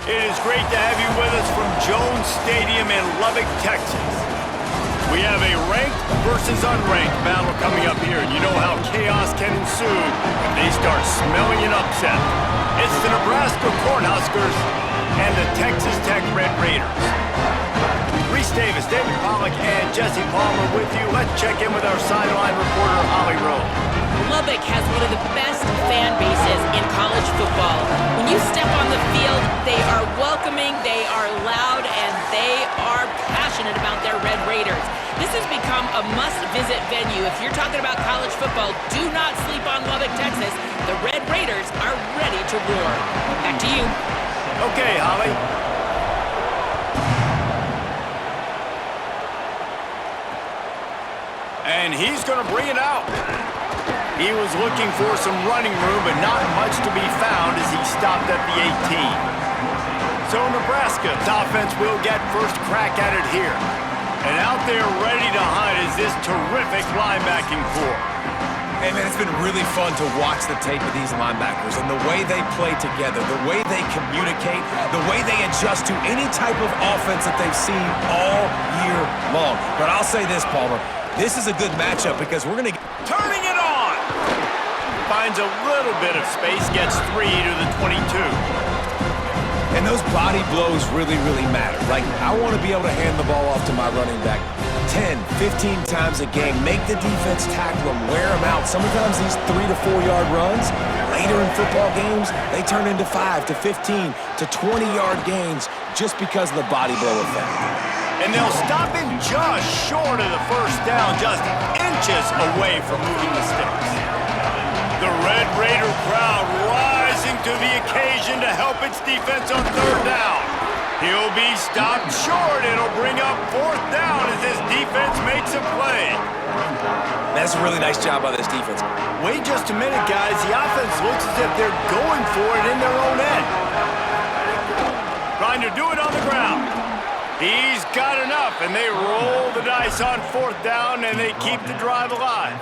It is great to have you with us from Jones Stadium in Lubbock, Texas. We have a ranked versus unranked battle coming up here, and you know how chaos can ensue if they start smelling an upset. It's the Nebraska Cornhuskers and the Texas Tech Red Raiders. Reese Davis, David Pollack, and Jesse Palmer with you. Let's check in with our sideline reporter, Holly Rowe. Lubbock has one of the best fan bases in college football. When you step on the field, they are welcoming, they are loud, and they are passionate about their Red Raiders. This has become a must-visit venue. If you're talking about college football, do not sleep on Lubbock, Texas. The Red Raiders are ready to roar. Back to you. Okay, Holly. And he's going to bring it out. He was looking for some running room, but not much to be found as he stopped at the 18. So Nebraska's offense will get first crack at it here. And out there ready to hunt is this terrific linebacking core. Hey, man, it's been really fun to watch the tape of these linebackers and the way they play together, the way they communicate, the way they adjust to any type of offense that they've seen all year long. But I'll say this, Palmer, this is a good matchup because we're going to... Turning it on! Finds a little bit of space, gets 3 to the 22. And those body blows really, really matter. Like, I want to be able to hand the ball off to my running back 10, 15 times a game. Make the defense tackle them, wear them out. Sometimes these 3 to 4 yard runs, later in football games, they turn into 5 to 15 to 20 yard gains just because of the body blow effect. And they'll stop him just short of the first down, just inches away from moving the sticks. The Red Raider crowd rising to the occasion to help its defense on third down. He'll be stopped short. It'll bring up fourth down as this defense makes a play. That's a really nice job by this defense. Wait just a minute, guys. The offense looks as if they're going for it in their own end. Trying to do it on the ground. He's got enough, and they roll the dice on fourth down, and they keep the drive alive.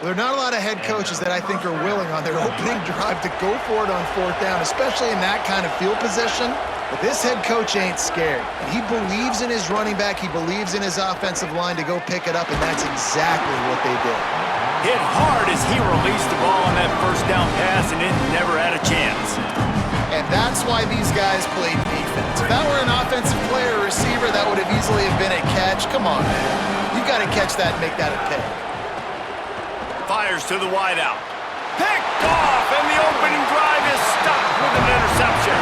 There are not a lot of head coaches that I think are willing on their opening drive to go for it on fourth down, especially in that kind of field position. But this head coach ain't scared. He believes in his running back. He believes in his offensive line to go pick it up, and that's exactly what they did. Hit hard as he released the ball on that first down pass, and it never had a chance. And that's why these guys played defense. If that were an offensive player or receiver, that would have easily have been a catch. Come on, man. You've got to catch that and make that a pick. Fires to the wideout. Picked off, and the opening drive is stopped with an interception.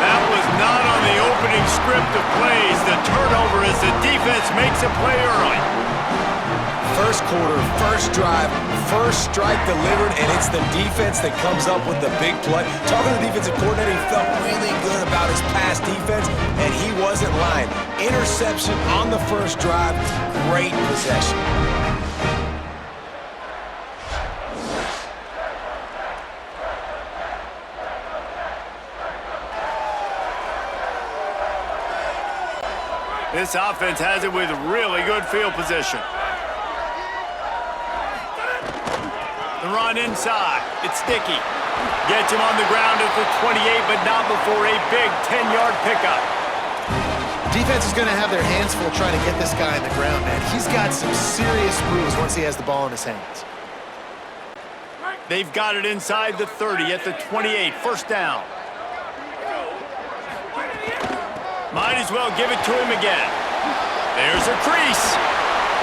That was not on the opening script of plays. The turnover as the defense makes a play early. First quarter, first drive, first strike delivered, and it's the defense that comes up with the big play. Talking to the defensive coordinator, he felt really good about his pass defense, and he wasn't lying. Interception on the first drive, great possession. This offense has it with really good field position. The run inside. It's sticky. Gets him on the ground at the 28, but not before a big 10-yard pickup. Defense is going to have their hands full trying to get this guy on the ground, man. He's got some serious moves once he has the ball in his hands. They've got it inside the 30 at the 28. First down. Might as well give it to him again. There's a crease.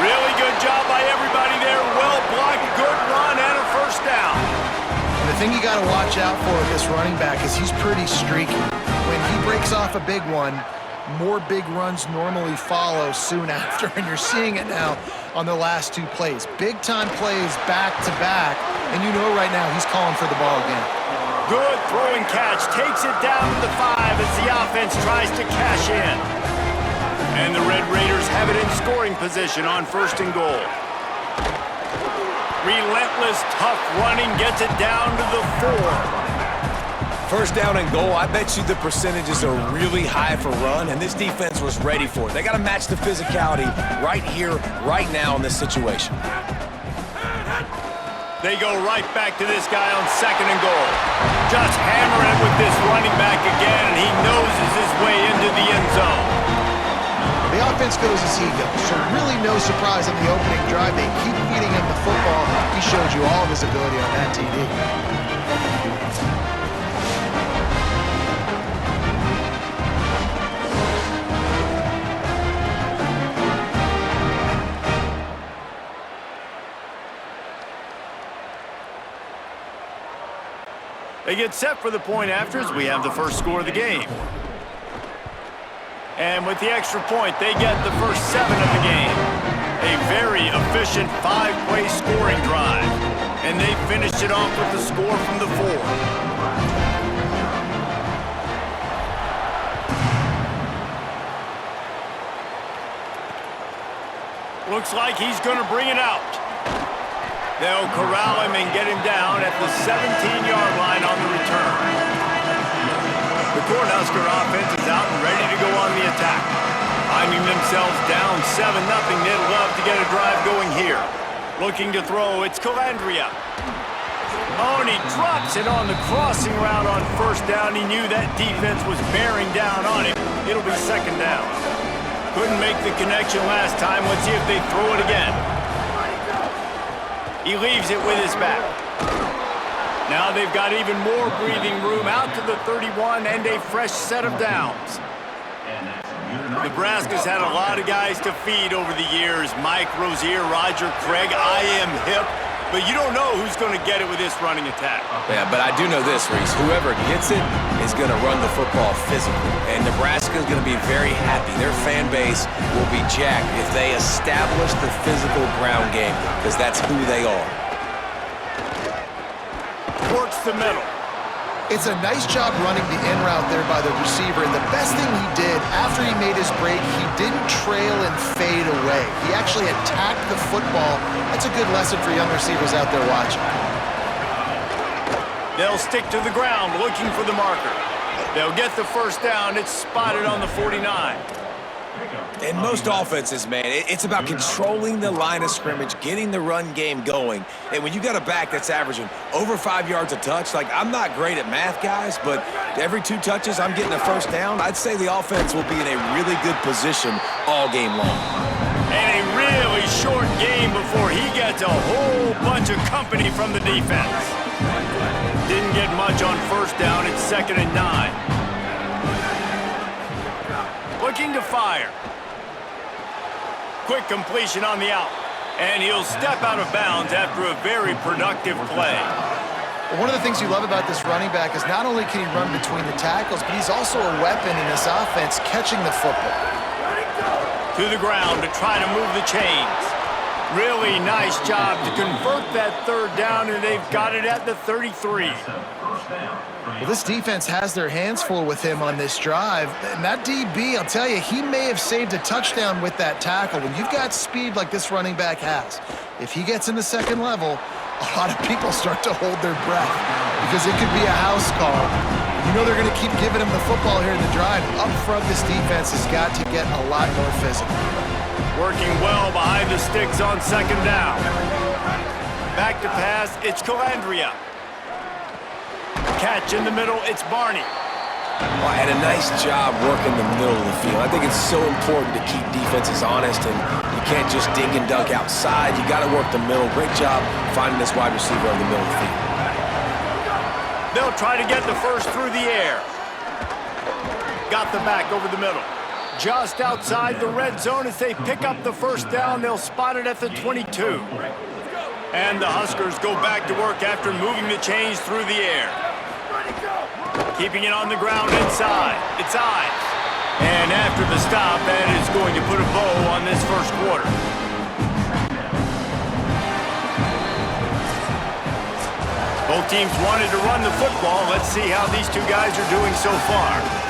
Really good job by everybody there. Well blocked, good run, and a first down. And the thing you got to watch out for with this running back is he's pretty streaky. When he breaks off a big one, more big runs normally follow soon after, and you're seeing it now on the last 2 plays. Big-time plays back-to-back, and you know right now he's calling for the ball again. Good throwing catch, takes it down to the 5 as the offense tries to cash in. And the Red Raiders have it in scoring position on first and goal. Relentless, tough running gets it down to the 4. First down and goal, I bet you the percentages are really high for run, and this defense was ready for it. They got to match the physicality right here, right now in this situation. They go right back to this guy on second and goal. Just hammering it with this running back again, and he noses his way into the end zone. The offense goes as he goes, so really no surprise on the opening drive. They keep feeding him the football. He showed you all of his ability on that TD. They get set for the point afters. We have the first score of the game. And with the extra point, they get the first 7 of the game. A very efficient 5-play scoring drive. And they finished it off with the score from the 4. Looks like he's going to bring it out. They'll corral him and get him down at the 17-yard line on the return. The Cornhusker offense is out and ready to go on the attack. Finding themselves down 7-0, they'd love to get a drive going here. Looking to throw, it's Calandria. Oh, and he drops it on the crossing route on first down. He knew that defense was bearing down on him. It'll be second down. Couldn't make the connection last time. Let's see if they throw it again. He leaves it with his back. Now they've got even more breathing room out to the 31 and a fresh set of downs. Nebraska's had a lot of guys to feed over the years. Mike Rozier, Roger Craig, I am hip. But you don't know who's going to get it with this running attack. Yeah, but I do know this, Reese. Whoever gets it is going to run the football physically. And Nebraska is going to be very happy. Their fan base will be jacked if they establish the physical ground game, because that's who they are. Works the middle. It's a nice job running the in route there by the receiver. And the best thing he did after he made his break, he didn't trail and fade away. He actually attacked the football. That's a good lesson for young receivers out there watching. They'll stick to the ground looking for the marker. They'll get the first down. It's spotted on the 49. In most offenses, man, it's about controlling the line of scrimmage, getting the run game going. And when you got a back that's averaging over 5 yards a touch, like, I'm not great at math, guys, but every 2 touches I'm getting a first down, I'd say the offense will be in a really good position all game long. And a really short game before he gets a whole bunch of company from the defense. Didn't get much on first down. It's 2nd and 9. Looking to fire. Quick completion on the out. And he'll step out of bounds after a very productive play. Well, one of the things you love about this running back is not only can he run between the tackles, but he's also a weapon in this offense catching the football. To the ground to try to move the chains. Really nice job to convert that 3rd down, and they've got it at the 33. Well, this defense has their hands full with him on this drive. And that DB, I'll tell you, he may have saved a touchdown with that tackle. When you've got speed like this running back has, if he gets in the second level, a lot of people start to hold their breath because it could be a house call. You know they're going to keep giving him the football here in the drive. Up front, this defense has got to get a lot more physical. Working well behind the sticks on 2nd down. Back to pass, it's Calandria. Catch in the middle, it's Barney. Well, and a nice job working the middle of the field. I think it's so important to keep defenses honest, and you can't just dink and dunk outside. You got to work the middle. Great job finding this wide receiver in the middle of the field. They'll try to get the first through the air. Got the back over the middle. Just outside the red zone as they pick up the first down. They'll spot it at the 22. And the Huskers go back to work after moving the chains through the air. Keeping it on the ground inside. It's Ives. And after the stop, that is going to put a bow on this first quarter. Both teams wanted to run the football. Let's see how these two guys are doing so far.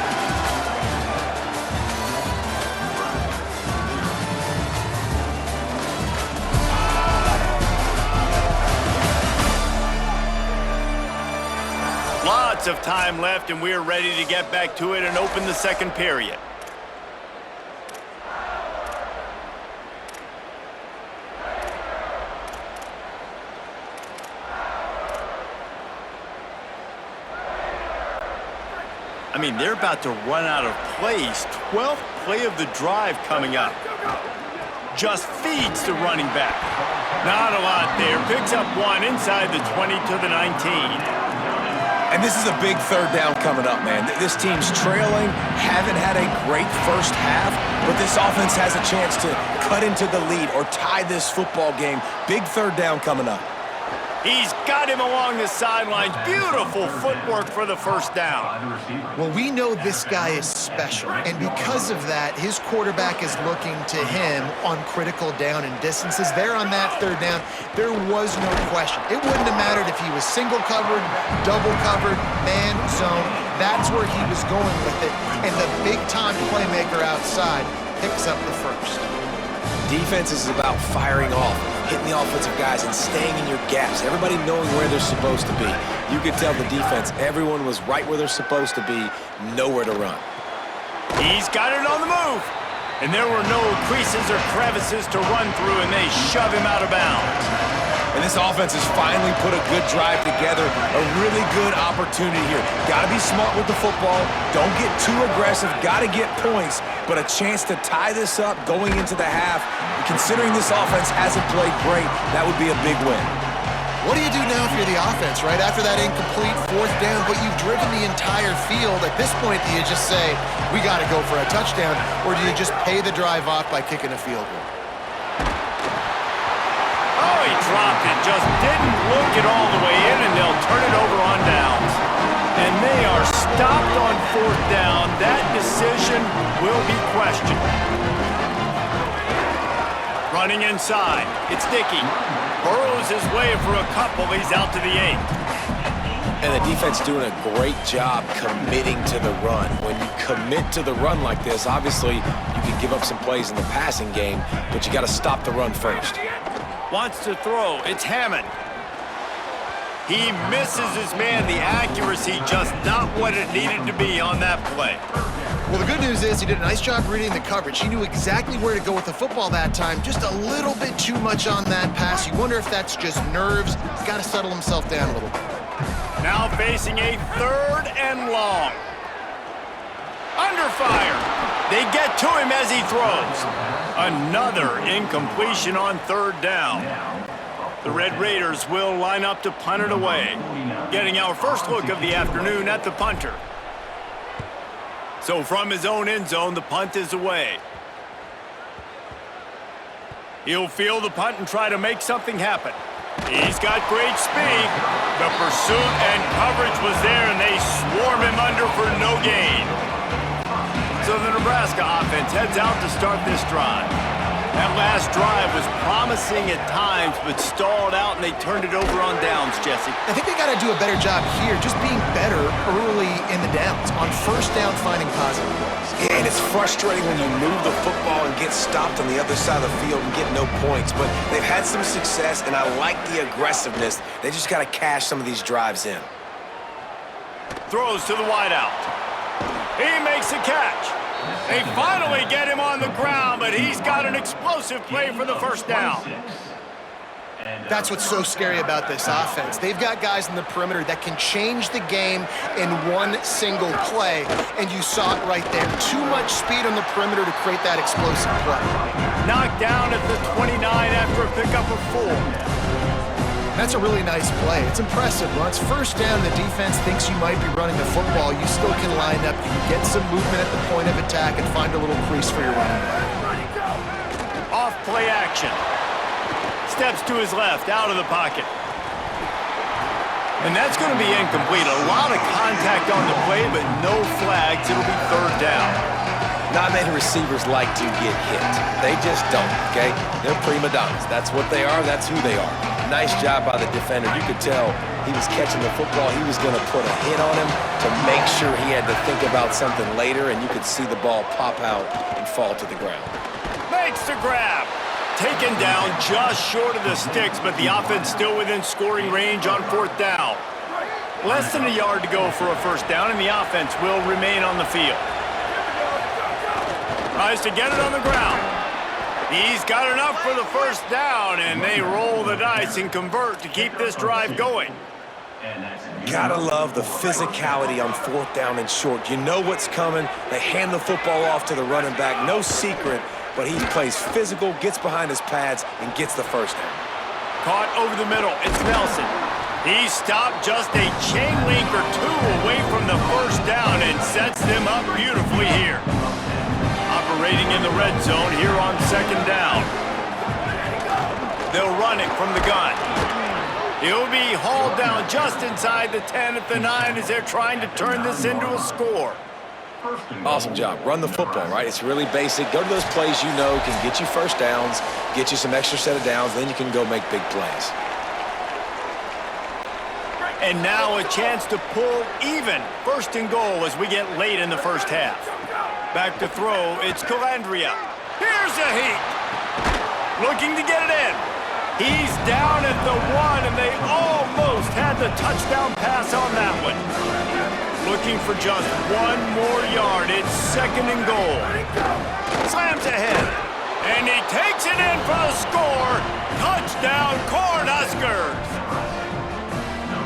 Lots of time left, and we're ready to get back to it and open the second period. I mean, they're about to run out of plays. 12th play of the drive coming up. Just feeds the running back. Not a lot there. Picks up one inside the 20 to the 19. And this is a big third down coming up, man. This team's trailing, haven't had a great first half, but this offense has a chance to cut into the lead or tie this football game. Big third down coming up. He's got him along the sidelines. Beautiful footwork for the first down. Well, we know this guy is special, and because of that, his quarterback is looking to him on critical down and distances. There on that third down, there was no question. It wouldn't have mattered if he was single covered, double covered, man zone. That's where he was going with it, and the big-time playmaker outside picks up the first. Defense is about firing off, hitting the offensive guys and staying in your gaps. Everybody knowing where they're supposed to be. You could tell the defense, everyone was right where they're supposed to be, nowhere to run. He's got it on the move. And there were no creases or crevices to run through, and they shove him out of bounds. And this offense has finally put a good drive together, a really good opportunity here. Got to be smart with the football. Don't get too aggressive. Got to get points, but a chance to tie this up going into the half. Considering this offense hasn't played great, that would be a big win. What do you do now if you're the offense, right? After that incomplete fourth down, but you've driven the entire field. At this point, do you just say, we got to go for a touchdown, or do you just pay the drive off by kicking a field goal? Oh, he dropped it. Just didn't look it all the way in, and they'll turn it over on downs. And they are stopped on fourth down. That decision will be questioned. Running inside. It's Dickey. Burrows his way for a couple. He's out to the 8. And the defense doing a great job committing to the run. When you commit to the run like this, obviously you can give up some plays in the passing game, but you got to stop the run first. Wants to throw. It's Hammond. He misses his man. The accuracy just not what it needed to be on that play. Well, the good news is he did a nice job reading the coverage. He knew exactly where to go with the football that time. Just a little bit too much on that pass. You wonder if that's just nerves. He's got to settle himself down a little bit. Now facing a third and long. Under fire. They get to him as he throws. Another incompletion on third down. The Red Raiders will line up to punt it away. Getting our first look of the afternoon at the punter. So from his own end zone, the punt is away. He'll field the punt and try to make something happen. He's got great speed. The pursuit and coverage was there, and they swarm him under for no gain. So the Nebraska offense heads out to start this drive. That last drive was promising at times, but stalled out, and they turned it over on downs, Jesse. I think they got to do a better job here, just being better early in the downs. On first down, finding positive plays. Yeah, and it's frustrating when you move the football and get stopped on the other side of the field and get no points. But they've had some success, and I like the aggressiveness. They just got to cash some of these drives in. Throws to the wideout. He makes a catch. They finally get him on the ground, but he's got an explosive play for the first down. That's what's so scary about this offense. They've got guys in the perimeter that can change the game in one single play, and you saw it right there. Too much speed on the perimeter to create that explosive play. Knocked down at the 29 after a pickup of 4. That's a really nice play. It's impressive. When it's first down, the defense thinks you might be running the football. You still can line up. You can get some movement at the point of attack and find a little crease for your running back. Off play action. Steps to his left, out of the pocket. And that's going to be incomplete. A lot of contact on the play, but no flags. It'll be third down. Not many receivers like to get hit. They just don't, okay? They're prima donnas. That's what they are. That's who they are. Nice job by the defender. You could tell he was catching the football. He was going to put a hit on him to make sure he had to think about something later, and you could see the ball pop out and fall to the ground. Makes the grab. Taken down just short of the sticks, but the offense still within scoring range on fourth down. Less than a yard to go for a first down, and the offense will remain on the field. Tries to get it on the ground. He's got enough for the first down, and they roll the dice and convert to keep this drive going. Gotta love the physicality on 4th down and short. You know what's coming. They hand the football off to the running back. No secret, but he plays physical, gets behind his pads, and gets the first down. Caught over the middle. It's Nelson. He stopped just a chain link or two away from the first down and sets them up beautifully here. Operating in the red zone here on 2nd down. They'll run it from the gun. He'll be hauled down just inside the 10 at the 9 as they're trying to turn this into a score. Awesome job. Run the football, right? It's really basic. Go to those plays you know can get you first downs, get you some extra set of downs, then you can go make big plays. And now a chance to pull even. 1st and goal as we get late in the first half. Back to throw, it's Calandria. Here's a heat. Looking to get it in. He's down at the 1, and they almost had the touchdown pass on that one. Looking for just 1 more yard. It's 2nd and goal. Slams ahead. And he takes it in for the score. Touchdown, Cornhuskers.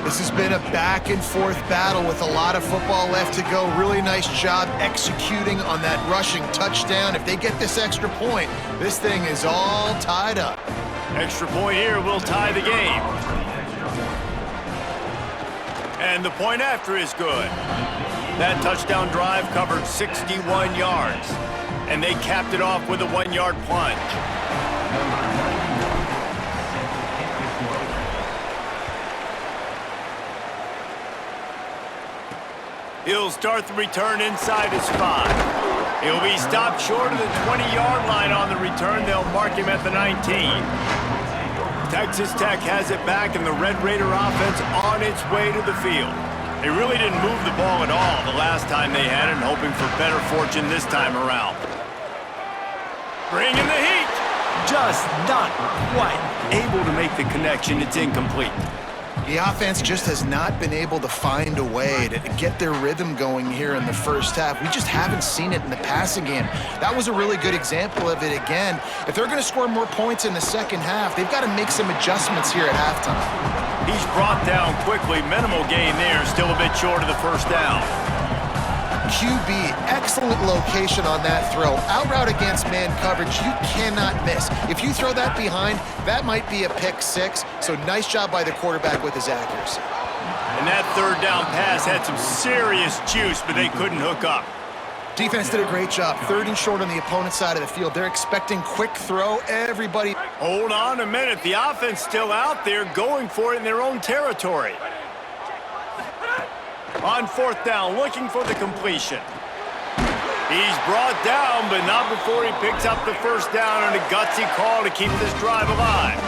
This has been a back-and-forth battle with a lot of football left to go. Really nice job executing on that rushing touchdown. If they get this extra point, this thing is all tied up. Extra point here will tie the game. And the point after is good. That touchdown drive covered 61 yards. And they capped it off with a 1-yard plunge. He'll start the return inside his 5. He'll be stopped short of the 20-yard line on the return. They'll mark him at the 19. Texas Tech has it back, and the Red Raider offense on its way to the field. They really didn't move the ball at all the last time they had it, and hoping for better fortune this time around. Bringing the heat. Just not quite able to make the connection. It's incomplete. The offense just has not been able to find a way to get their rhythm going here in the first half. We just haven't seen it in the passing game. That was a really good example of it again. If they're going to score more points in the second half, they've got to make some adjustments here at halftime. He's brought down quickly. Minimal gain there. Still a bit short of the first down. QB, excellent location on that throw. Out route against man coverage, you cannot miss. If you throw that behind, that might be a pick 6. So nice job by the quarterback with his accuracy. And that 3rd down pass had some serious juice, but they couldn't hook up. Defense did a great job. 3rd and short on the opponent's side of the field. They're expecting quick throw. Everybody. Hold on a minute. The offense still out there going for it in their own territory. On 4th down, looking for the completion. He's brought down, but not before he picks up the first down, and a gutsy call to keep this drive alive.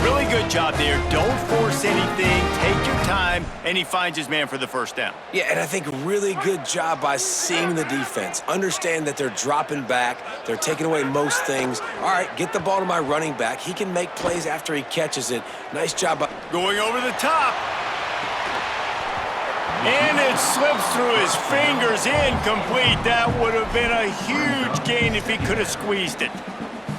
Really good job there. Don't force anything. Take your time, and he finds his man for the first down. Yeah, and I think really good job by seeing the defense. Understand that they're dropping back. They're taking away most things. All right, get the ball to my running back. He can make plays after he catches it. Nice job by... Going over the top. And it slips through his fingers, incomplete. That would have been a huge gain if he could have squeezed it.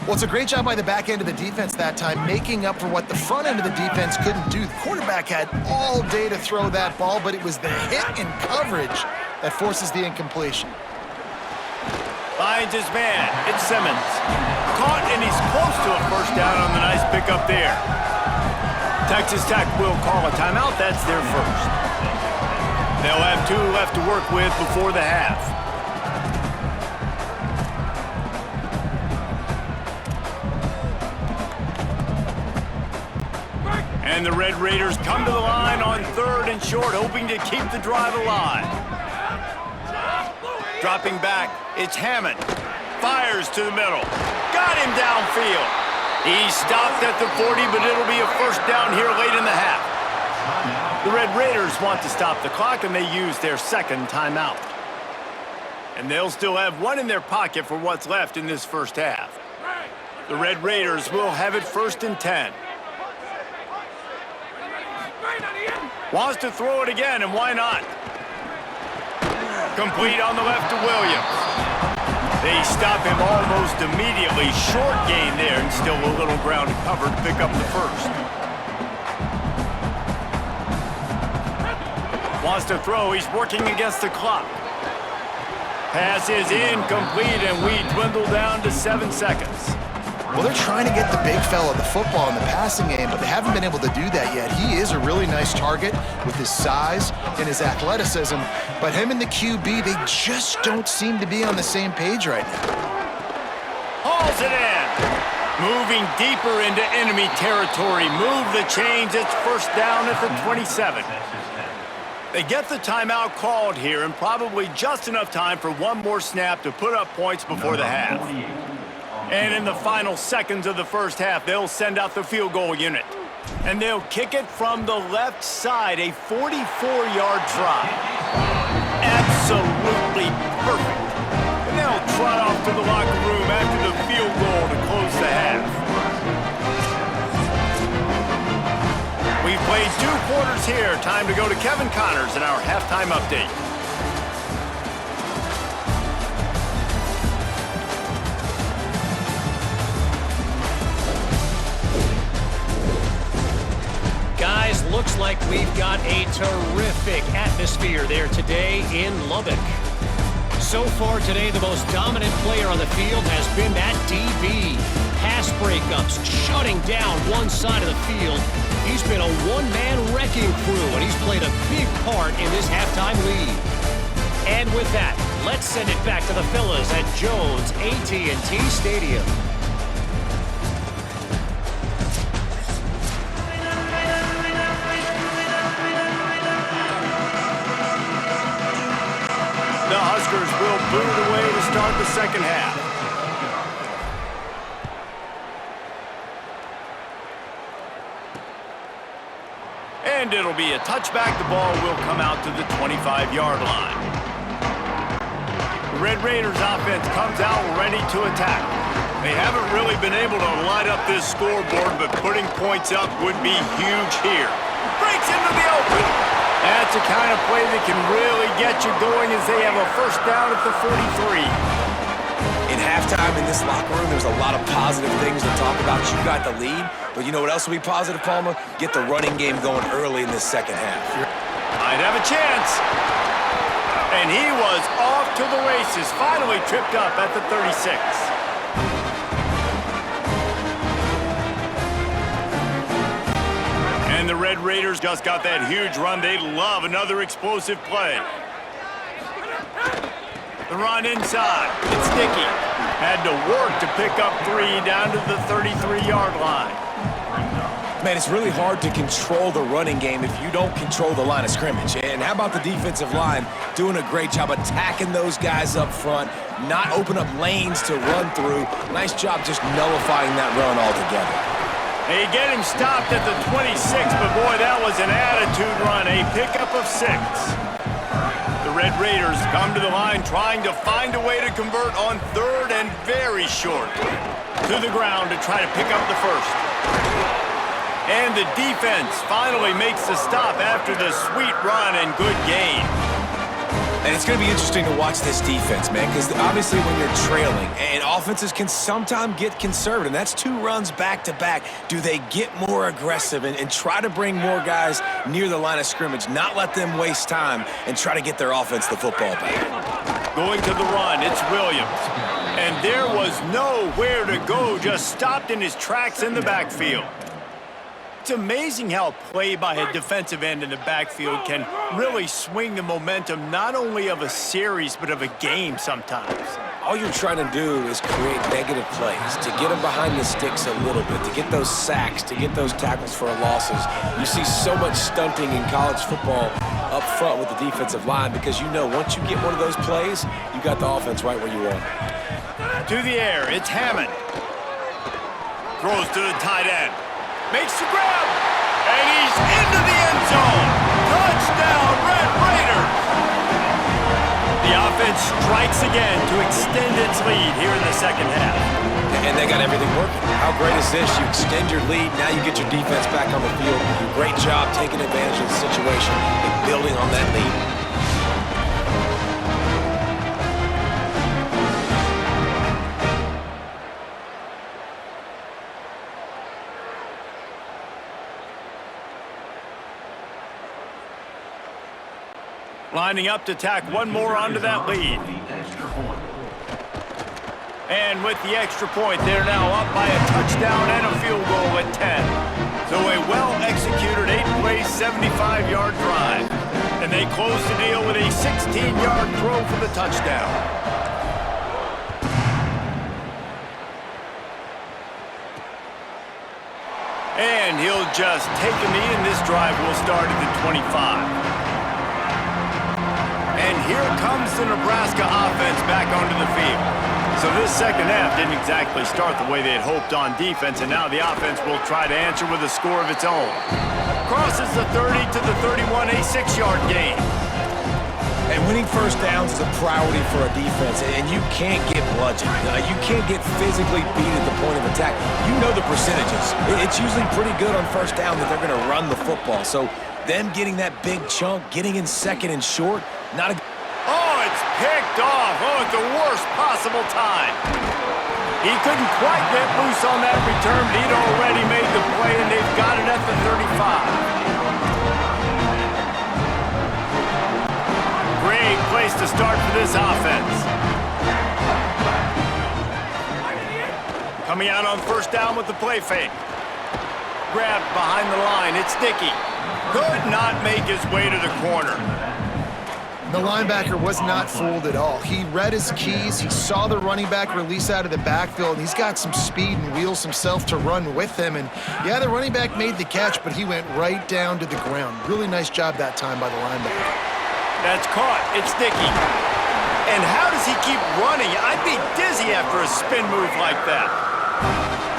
Well, it's a great job by the back end of the defense that time, making up for what the front end of the defense couldn't do. The quarterback had all day to throw that ball, but it was the hit and coverage that forces the incompletion. Finds his man. It's Simmons. Caught, and he's close to a first down on the nice pickup there. Texas Tech will call a timeout. That's their first. They'll have 2 left to work with before the half. And the Red Raiders come to the line on 3rd and short, hoping to keep the drive alive. Dropping back, it's Hammond. Fires to the middle. Got him downfield. He stopped at the 40, but it'll be a first down here late in the half. The Red Raiders want to stop the clock, and they use their 2nd timeout. And they'll still have 1 in their pocket for what's left in this first half. The Red Raiders will have it 1st and 10. Wants to throw it again, and why not? Complete on the left to Williams. They stop him almost immediately. Short gain there, and still a little ground to cover to pick up the first. Wants to throw. He's working against the clock. Pass is incomplete, and we dwindle down to 7 seconds. Well, they're trying to get the big fella the football in the passing game, but they haven't been able to do that yet. He is a really nice target with his size and his athleticism, but him and the QB, they just don't seem to be on the same page right now. Hauls it in. Moving deeper into enemy territory. Move the chains. It's first down at the 27. They get the timeout called here, and probably just enough time for one more snap to put up points before the half. And in the final seconds of the first half, they'll send out the field goal unit. And they'll kick it from the left side, a 44-yard drive. Absolutely perfect. And they'll trot off to the locker room after the field goal to close the half. We've played 2 quarters here. Time to go to Kevin Connors in our halftime update. Guys, looks like we've got a terrific atmosphere there today in Lubbock. So far today, the most dominant player on the field has been that DB. Pass breakups, shutting down one side of the field. He's been a one-man wrecking crew, and he's played a big part in this halftime lead. And with that, let's send it back to the fellas at Jones AT&T Stadium. The Huskers will boot it away to start the second half. And it'll be a touchback. The ball will come out to the 25-yard line. The Red Raiders offense comes out ready to attack. They haven't really been able to light up this scoreboard, but putting points up would be huge here. Breaks into the open. That's the kind of play that can really get you going as they have a first down at the 43. In halftime in this locker room, there's a lot of positive things to talk about. You got the lead, but you know what else will be positive, Palmer? Get the running game going early in this second half. Might have a chance. And he was off to the races, finally tripped up at the 36. And the Red Raiders just got that huge run. They love another explosive play. The run inside. It's sticky. Had to work to pick up 3 down to the 33-yard line. Man, it's really hard to control the running game if you don't control the line of scrimmage. And how about the defensive line doing a great job attacking those guys up front, not open up lanes to run through. Nice job just nullifying that run altogether. They get him stopped at the 26, but boy, that was an attitude run, a pickup of 6. The Red Raiders come to the line trying to find a way to convert on 3rd and very short. To the ground to try to pick up the first. And the defense finally makes the stop after the sweet run and good gain. And it's going to be interesting to watch this defense, man, because obviously when you're trailing, and offenses can sometimes get conservative, and that's 2 runs back-to-back. Do they get more aggressive and try to bring more guys near the line of scrimmage, not let them waste time, and try to get their offense the football back? Going to the run, it's Williams. And there was nowhere to go, just stopped in his tracks in the backfield. It's amazing how play by a defensive end in the backfield can really swing the momentum not only of a series but of a game sometimes. All you're trying to do is create negative plays, to get them behind the sticks a little bit, to get those sacks, to get those tackles for losses. You see so much stunting in college football up front with the defensive line because you know once you get one of those plays, you got the offense right where you want it. To the air, it's Hammond. Throws to the tight end. Makes the grab, and he's into the end zone. Touchdown, Red Raiders! The offense strikes again to extend its lead here in the second half. And they got everything working. How great is this? You extend your lead, now you get your defense back on the field. Great job taking advantage of the situation and building on that lead. Lining up to tack one more onto that lead. And with the extra point, they're now up by a touchdown and a field goal at 10. So a well-executed 8-play, 75-yard drive. And they close the deal with a 16-yard throw for the touchdown. And he'll just take a knee, and this drive will start at the 25. And here comes the Nebraska offense back onto the field. So this second half didn't exactly start the way they had hoped on defense, and now the offense will try to answer with a score of its own. Crosses the 30 to the 31, a 6-yard gain. And winning first downs is a priority for a defense, and you can't get bludgeoned. You can't get physically beat at the point of attack. You know the percentages. It's usually pretty good on first down that they're going to run the football. So them getting that big chunk, getting in second and short, not a... Oh, it's picked off. Oh, at the worst possible time. He couldn't quite get loose on that return, but he'd already made the play, and they've got it at the 35. Great place to start for this offense. Coming out on first down with the play fake. Grabbed behind the line. It's Dickey. Could not make his way to the corner. The linebacker was not fooled at all. He read his keys. He saw the running back release out of the backfield, and he's got some speed and wheels himself to run with him. And, yeah, the running back made the catch, but he went right down to the ground. Really nice job that time by the linebacker. That's caught. It's Dickey. And how does he keep running? I'd be dizzy after a spin move like that.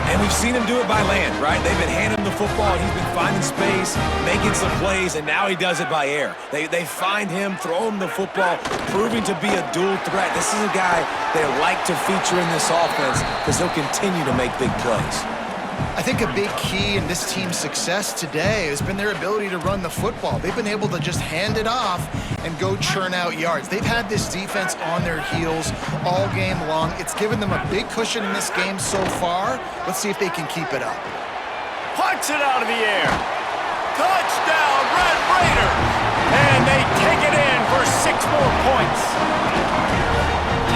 And we've seen him do it by land, right? They've been handing him the football. He's been finding space, making some plays, and now he does it by air. They find him, throw him the football, proving to be a dual threat. This is a guy they like to feature in this offense because he'll continue to make big plays. I think a big key in this team's success today has been their ability to run the football. They've been able to just hand it off and go churn out yards. They've had this defense on their heels all game long. It's given them a big cushion in this game so far. Let's see if they can keep it up. Punts it out of the air. Touchdown, Red Raiders! And they take it in for 6 more points.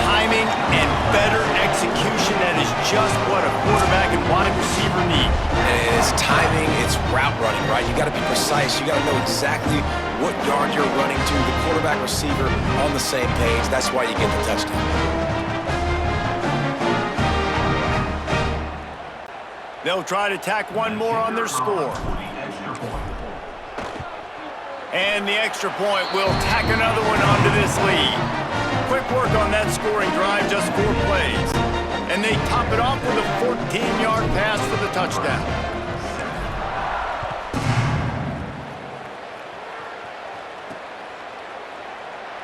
Timing and better execution, that is just what a quarterback and wide receiver need. And it's timing, it's route running, right? You got to be precise. You got to know exactly what yard you're running to. The quarterback receiver on the same page. That's why you get the touchdown. They'll try to tack one more on their score. And the extra point will tack another one onto this lead. Quick work on that scoring drive, just 4 plays. And they top it off with a 14-yard pass for the touchdown.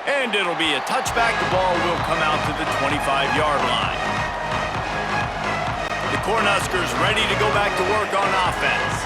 And it'll be a touchback. The ball will come out to the 25-yard line. The Cornhuskers ready to go back to work on offense.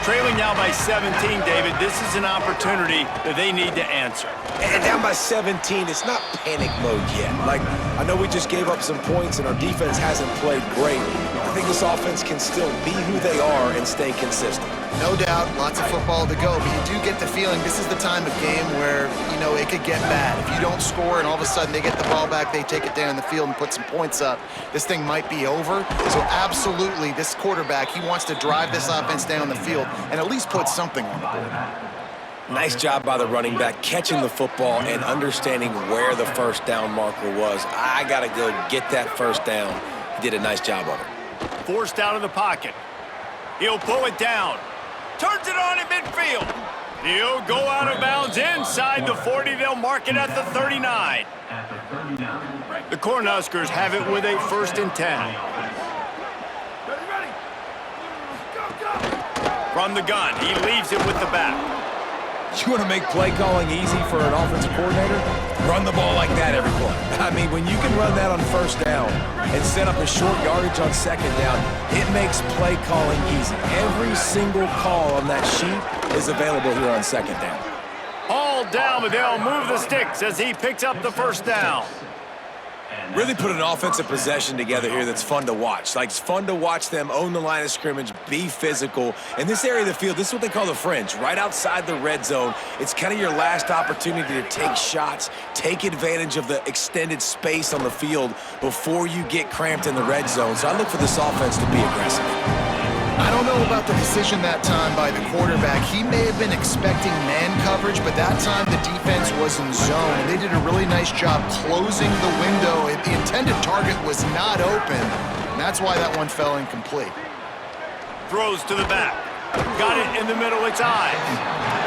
Trailing now by 17, David, this is an opportunity that they need to answer. And down by 17, it's not panic mode yet. Like, I know we just gave up some points and our defense hasn't played great. I think this offense can still be who they are and stay consistent. No doubt, lots of football to go, but you do get the feeling this is the time of game where, you know, it could get bad. If you don't score and all of a sudden they get the ball back, they take it down the field and put some points up, this thing might be over. So absolutely, this quarterback, he wants to drive this offense down the field and at least put something on the board. Nice job by the running back, catching the football and understanding where the first down marker was. I got to go get that first down. He did a nice job of it. Forced out of the pocket. He'll pull it down. Turns it on in midfield. He'll go out of bounds inside the 40. They'll mark it at the 39. The Cornhuskers have it with a 1st and 10. From the gun, he leaves it with the back. You want to make play calling easy for an offensive coordinator? Run the ball like that every play. I mean, when you can run that on first down and set up a short yardage on second down, it makes play calling easy. Every single call on that sheet is available here on second down. All down, but they'll move the sticks as he picks up the first down. Really put an offensive possession together here that's fun to watch. Like, it's fun to watch them own the line of scrimmage, be physical. In this area of the field, this is what they call the fringe, right outside the red zone. It's kind of your last opportunity to take shots, take advantage of the extended space on the field before you get cramped in the red zone. So I look for this offense to be aggressive. I don't know about the decision that time by the quarterback. He may have been expecting man coverage, but that time the defense was in zone, and they did a really nice job closing the window. The intended target was not open, and that's why that one fell incomplete. Throws to the back. Got it in the middle, it's eyes.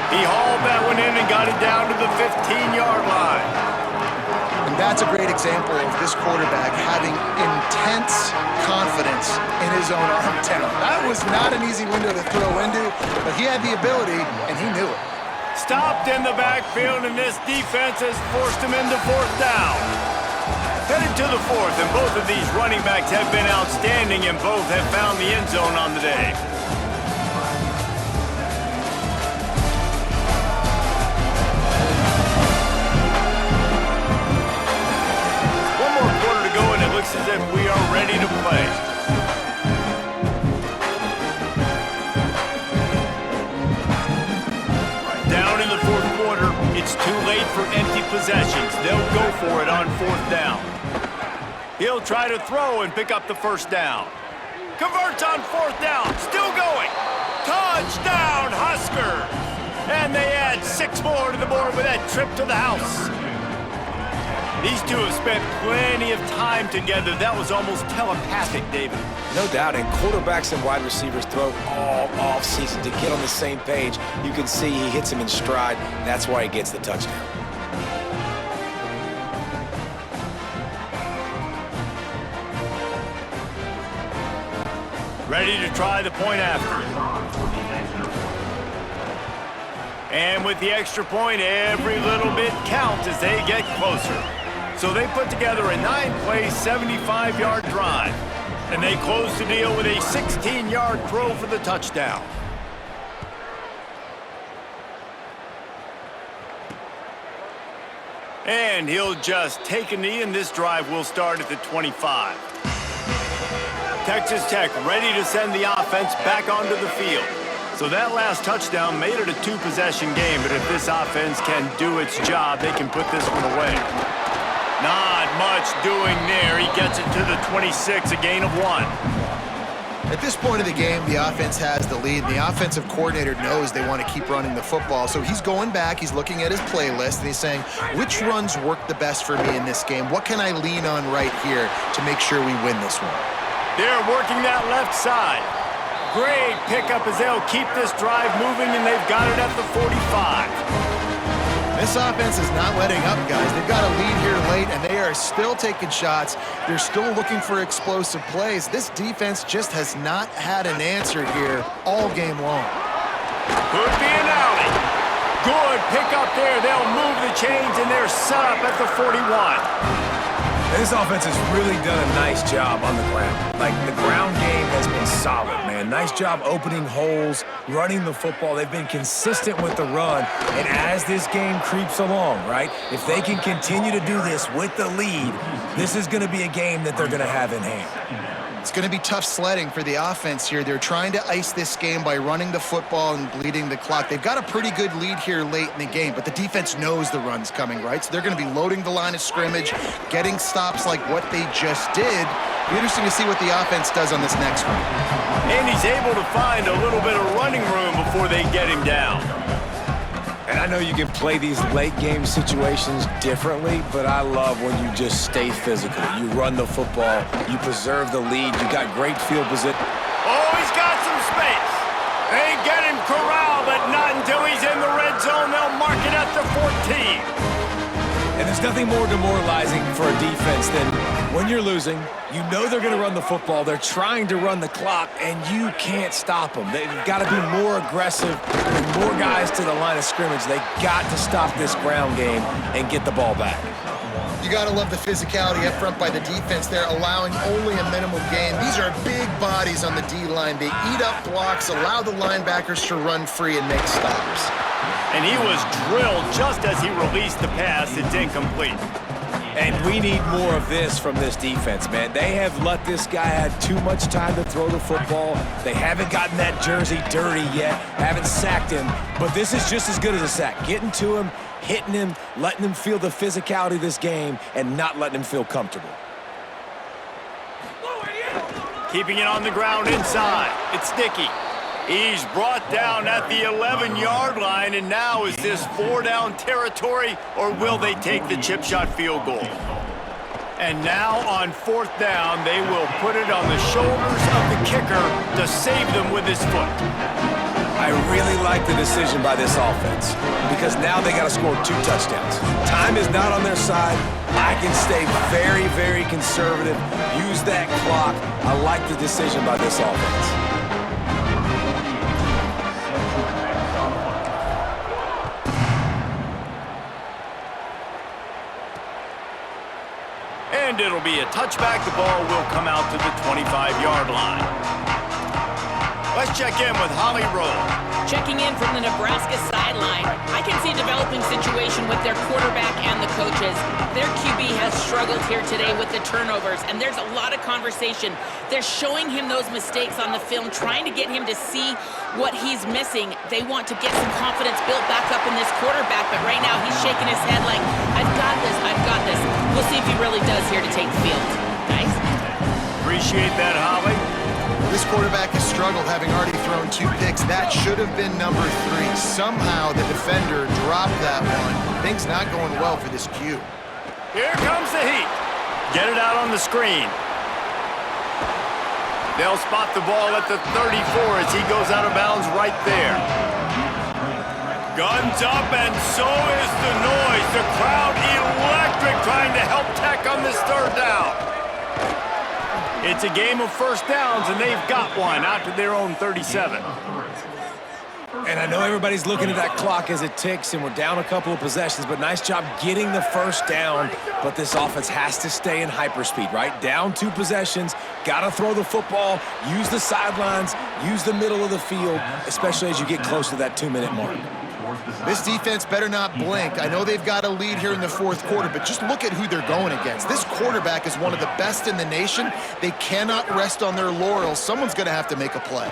He hauled that one in and got it down to the 15-yard line. And that's a great example of this quarterback having intense confidence in his own arm talent. That was not an easy window to throw into, but he had the ability, and he knew it. Stopped in the backfield, and this defense has forced him into fourth down. Headed to the fourth, and both of these running backs have been outstanding, and both have found the end zone on the day. Looks as if we are ready to play. Down in the fourth quarter, it's too late for empty possessions. They'll go for it on fourth down. He'll try to throw and pick up the first down. Converts on fourth down, still going. Touchdown, Huskers! And they add 6 more to the board with that trip to the house. These two have spent plenty of time together. That was almost telepathic, David. No doubt, and quarterbacks and wide receivers throw all offseason to get on the same page. You can see he hits him in stride. That's why he gets the touchdown. Ready to try the point after. And with the extra point, every little bit counts as they get closer. So they put together a 9-play, 75-yard drive. And they close the deal with a 16-yard throw for the touchdown. And he'll just take a knee, and this drive will start at the 25. Texas Tech ready to send the offense back onto the field. So that last touchdown made it a 2-possession game, but if this offense can do its job, they can put this one away. Not much doing there. He gets it to the 26, a gain of 1. At this point of the game, the offense has the lead, and the offensive coordinator knows they want to keep running the football. So he's going back, he's looking at his playlist, and he's saying, which runs work the best for me in this game? What can I lean on right here to make sure we win this one? They're working that left side. Great pickup as they'll keep this drive moving, and they've got it at the 45. This offense is not letting up, guys. They've got a lead here late, and they are still taking shots. They're still looking for explosive plays. This defense just has not had an answer here all game long. Could be an alley. Good pickup there. They'll move the chains, and they're set up at the 41. This offense has really done a nice job on the ground. Like, the ground game has been solid, man. Nice job opening holes, running the football. They've been consistent with the run. And as this game creeps along, right, if they can continue to do this with the lead, this is going to be a game that they're going to have in hand. It's going to be tough sledding for the offense here. They're trying to ice this game by running the football and bleeding the clock. They've got a pretty good lead here late in the game, but the defense knows the run's coming, right? So they're going to be loading the line of scrimmage, getting stops like what they just did. It'll be interesting to see what the offense does on this next one. And he's able to find a little bit of running room before they get him down. And I know you can play these late game situations differently, but I love when you just stay physical. You run the football, you preserve the lead, you got great field position. Oh, he's got some space. They get him corralled, but not until he's in the red zone. They'll mark it at the 14. And there's nothing more demoralizing for a defense than when you're losing, you know they're going to run the football, they're trying to run the clock, and you can't stop them. They've got to be more aggressive, bring more guys to the line of scrimmage. They got to stop this ground game and get the ball back. You got to love the physicality up front by the defense. They're allowing only a minimal gain. These are big bodies on the D-line. They eat up blocks, allow the linebackers to run free and make stops. And he was drilled just as he released the pass. It's incomplete. And we need more of this from this defense, man. They have let this guy have too much time to throw the football. They haven't gotten that jersey dirty yet, haven't sacked him. But this is just as good as a sack. Getting to him, hitting him, letting him feel the physicality of this game, and not letting him feel comfortable. Keeping it on the ground inside. It's Dickey. He's brought down at the 11-yard line, and now is this 4-down territory, or will they take the chip shot field goal? And now on 4th down, they will put it on the shoulders of the kicker to save them with his foot. I really like the decision by this offense because now they got to score 2 touchdowns. Time is not on their side. I can stay very, very conservative, use that clock. I like the decision by this offense. And it'll be a touchback. The ball will come out to the 25-yard line. Let's check in with Holly Rowe. Checking in from the Nebraska sideline. I can see a developing situation with their quarterback and the coaches. Their QB has struggled here today with the turnovers, and there's a lot of conversation. They're showing him those mistakes on the film, trying to get him to see what he's missing. They want to get some confidence built back up in this quarterback, but right now he's shaking his head like, I've got this, I've got this. We'll see if he really does here to take the field. Nice. Appreciate that, Holly. This quarterback has struggled, having already thrown 2 picks. That should have been number 3. Somehow the defender dropped that one. Things not going well for this Q. Here comes the heat. Get it out on the screen. They'll spot the ball at the 34 as he goes out of bounds right there. Guns up, and so is the noise. The crowd electric, trying to help Tech on this 3rd down. It's a game of 1st downs, and they've got one out to their own 37. And I know everybody's looking at that clock as it ticks, and we're down a couple of possessions, but nice job getting the 1st down. But this offense has to stay in hyperspeed, right? Down 2 possessions, got to throw the football, use the sidelines, use the middle of the field, especially as you get close to that 2-minute mark. This defense better not blink. I know they've got a lead here in the 4th quarter, but just look at who they're going against. This quarterback is one of the best in the nation. They cannot rest on their laurels. Someone's going to have to make a play.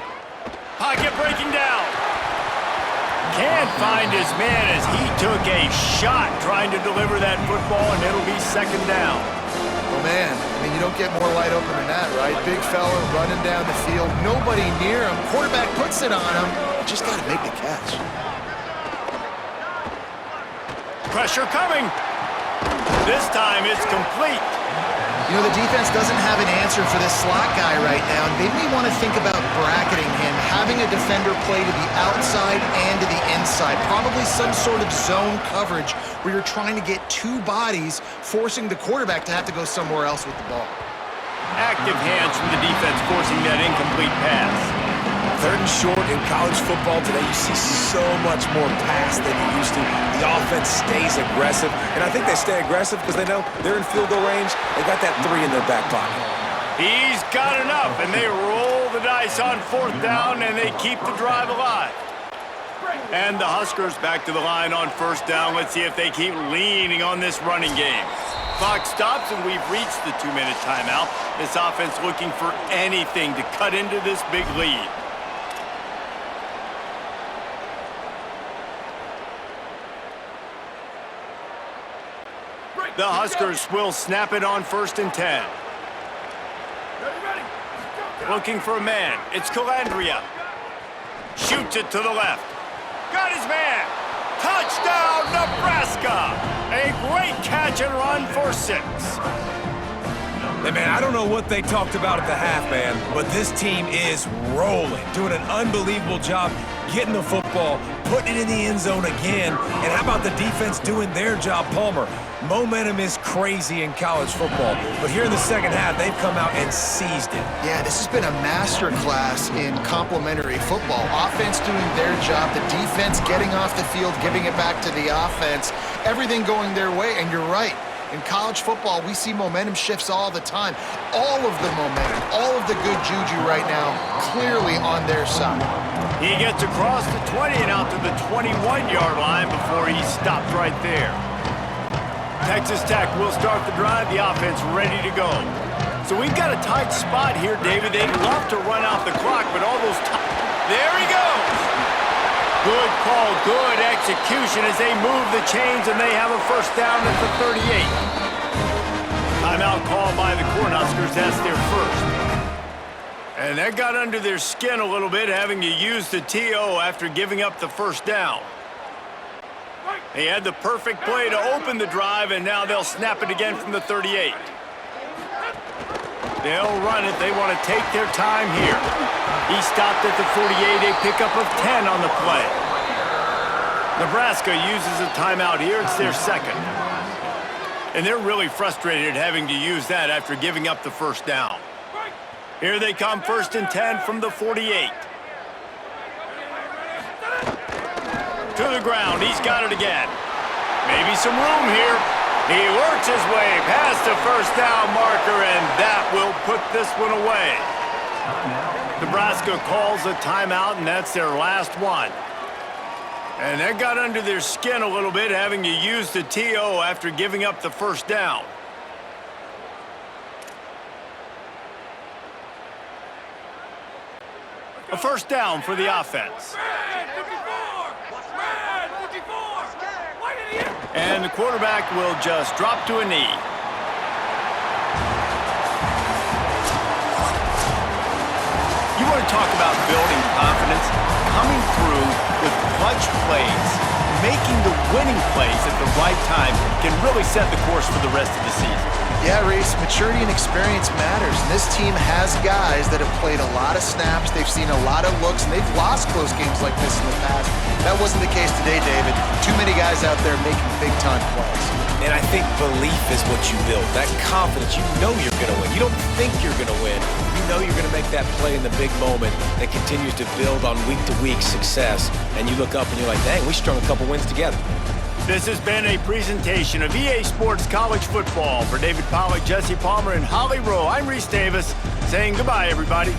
Pocket breaking down. Can't find his man as he took a shot trying to deliver that football, and it'll be 2nd down. Oh, man. I mean, you don't get more wide open than that, right? Big fella running down the field. Nobody near him. Quarterback puts it on him. Just got to make the catch. Pressure coming. This time it's complete. You know, the defense doesn't have an answer for this slot guy right now. They may want to think about bracketing him, having a defender play to the outside and to the inside. Probably some sort of zone coverage where you're trying to get 2 bodies, forcing the quarterback to have to go somewhere else with the ball. Active hands from the defense forcing that incomplete pass. 3rd and short in college football today, you see so much more pass than you used to. The offense stays aggressive, and I think they stay aggressive because they know they're in field goal range. They got that 3 in their back pocket. He's got enough, and they roll the dice on 4th down, and they keep the drive alive. And the Huskers back to the line on 1st down. Let's see if they keep leaning on this running game. Clock stops, and we've reached the 2-minute timeout. This offense looking for anything to cut into this big lead. The Huskers will snap it on 1st and 10. Looking for a man. It's Calandria. Shoots it to the left. Got his man. Touchdown, Nebraska. A great catch and run for 6. Hey, man, I don't know what they talked about at the half, man, but this team is rolling, doing an unbelievable job getting the football, putting it in the end zone again. And how about the defense doing their job, Palmer? Momentum is crazy in college football, but here in the 2nd half, they've come out and seized it. Yeah, this has been a master class in complementary football. Offense doing their job, the defense getting off the field, giving it back to the offense, everything going their way, and you're right. In college football, we see momentum shifts all the time. All of the momentum, all of the good juju right now, clearly on their side. He gets across the 20 and out to the 21-yard line before he's stopped right there. Texas Tech will start the drive, the offense ready to go. So we've got a tight spot here, David. They'd love to run out the clock, but all those there he goes! Good call, good execution as they move the chains, and they have a first down at the 38. Timeout called by the Cornhuskers. That's their first. And that got under their skin a little bit, having to use the TO after giving up the first down. They had the perfect play to open the drive, and now they'll snap it again from the 38. They'll run it. They want to take their time here. He stopped at the 48, a pickup of 10 on the play. Nebraska uses a timeout here. It's their second. And they're really frustrated having to use that after giving up the first down. Here they come, 1st and 10 from the 48. To the ground, he's got it again. Maybe some room here. He works his way past the first down marker, and that will put this one away. Nebraska calls a timeout, and that's their last one. And that got under their skin a little bit, having to use the TO after giving up the first down. A first down for the offense. And the quarterback will just drop to a knee. You want to talk about building confidence? Coming through with clutch plays, making the winning plays at the right time can really set the course for the rest of the season. Yeah, Reese, maturity and experience matters. And this team has guys that have played a lot of snaps. They've seen a lot of looks, and they've lost close games like this in the past. That wasn't the case today, David. Too many guys out there making big-time plays. And I think belief is what you build. That confidence, you know you're going to win. You don't think you're going to win. You know you're going to make that play in the big moment that continues to build on week-to-week success. And you look up and you're like, dang, we strung a couple wins together. This has been a presentation of EA Sports College Football. For David Pollack, Jesse Palmer, and Holly Rowe, I'm Reese Davis saying goodbye, everybody.